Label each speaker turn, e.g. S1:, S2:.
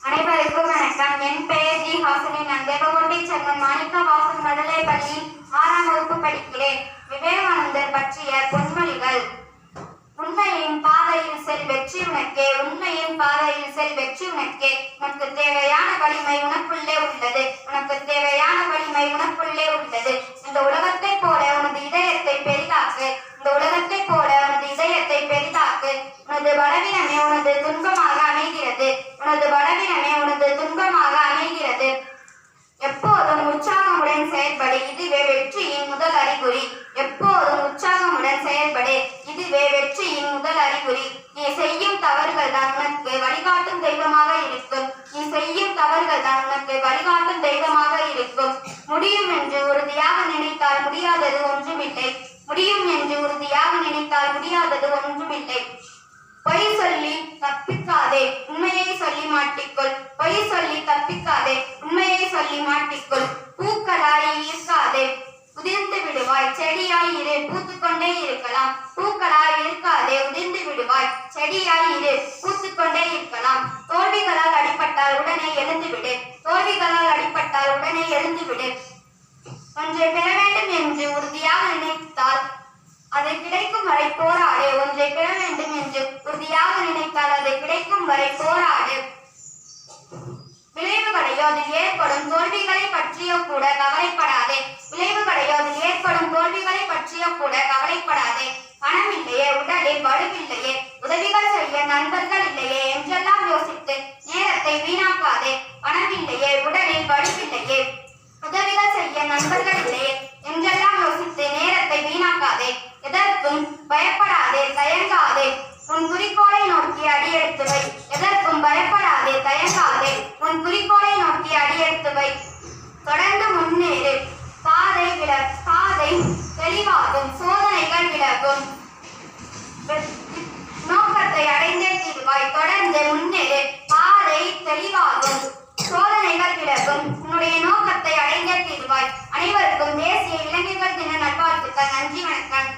S1: அனைவருக்கும் வணக்கம். என் பெயர் ஜி ஹாசினி. நான் தேவகோட்டை சேர்ந்த மாணிக்க வாசன் நடுநிலைப்பள்ளியில் 6ஆம் வகுப்பு படிக்கிறேன். விவேகானந்தர் பற்றிய பொன்மொழிகள். உண்மையின் பாதையில் செல் வெற்றி உனக்கே, உண்மையின் பாதையில் செல் வெற்றி உனக்கே. உனக்கு தேவையான வலிமை உனக்குள்ளே உள்ளது, உனக்கு தேவையான வலிமை உனக்குள்ளே உள்ளது. இந்த உலகத்தை போல உனது இதயத்தை பெரிதாக்கு, இந்த உலகத்தை போல உனது இதயத்தை பெரிதாக்கு. உனது பலவீனமே உனது துன்பமாக அமைகிறது, உனது பலவீனமே உனது துன்பமாக அமைகிறது. எப்போதும் உற்சாகமுடன் செயல்படு, இதுவே வெற்றியின் முதல் அறிகுறி. எப்போதும் உற்சாகமுடன் செயல்படு, இதுவே வெற்றியின் முதல் அறிகுறி. நீ செய்யும் தவறுகள் தான் உனக்கு வழிகாட்டும் தெய்வமாக இருக்கும், நீ செய்யும் தவறுகள் தான் உனக்கு வழிகாட்டும் தெய்வமாக இருக்கும். முடியும் என்று உறுதியாக நினைத்தால் முடியாதது ஒன்றுமில்லை, முடியும் என்று உறுதியாக நினைத்தால் முடியாதது ஒன்றுமில்லை. பொய் சொல்லி தப்பிக்காதே, உண்மையை சொல்லி மாட்டிக்கொள். பொய் சொல்லி தப்பிக்காதே, உண்மையை சொல்லி மாட்டிக்கொள். பூக்களாய் இருக்காதே, உதிர்ந்து விடுவாய். செடியாய் இரு, பூத்துக்கொண்டே இருக்கலாம். பூக்களாய் இருக்காதே, உதிர்ந்து விடுவாய். செடியாய் இரு, பூத்துக்கொண்டே இருக்கலாம். தோல்விகளால் அடிபட்டால் உடனே எழுந்துவிடு, தோல்விகளால் அடிபட்டால் உடனே எழுந்துவிடு. ஒன்றை பெற வேண்டும் என்று உறுதியாக நினைத்தால் அதை கிடைக்கும் வரை போராடு. ஒன்றை பெற வேண்டும் என்று உறுதியாக நினைத்தால் அதை கிடைக்கும் வரை போராடு. விளைவுகளையோ அதில் ஏற்படும் தோல்விகளை பற்றியோ கூட கவலைப்படாதே, விளைவுகளையோ அதில் ஏற்படும் தோல்விகளை பற்றியோ கூட கவலைப்படாதே. பணம் இல்லையே, உடலில் வலுவில்லையே, உதவிகள் செய்ய நண்பர்கள் இல்லையே என்றெல்லாம் யோசித்து நேரத்தை வீணாக்காதே. பணம் இல்லையே, உடலில் வலுவில்லையே, உதவிகள் செய்ய நண்பர்கள் இல்லையே என்றெல்லாம் யோசித்து நேரத்தை வீணாக்காதே. எதற்கும் பயப்படாதே, தயங்காதே, உன் குறிக்கோளை நோக்கி அடியெடுத்து வை. எதற்கும் பயப்படாதே, தயங்காதே, உன் குறிக்கோளை நோக்கி அடியெடுத்து வை. தொடர்ந்து முன்னேறு, பாதை தெளிவாகும், சோதனைகள் விலகும். நோக்கத்தை அடைந்தே தீர்வாய். தொடர்ந்து முன்னேறு, பாதை தெளிவாகும், சோதனைகள் விலகும். உன்னுடைய நோக்கத்தை அடைந்தே தீர்வாய். அனைவருக்கும் தேசிய இளைஞர்கள் தின நல்வாழ்த்துக்கள். நன்றி, வணக்கம்.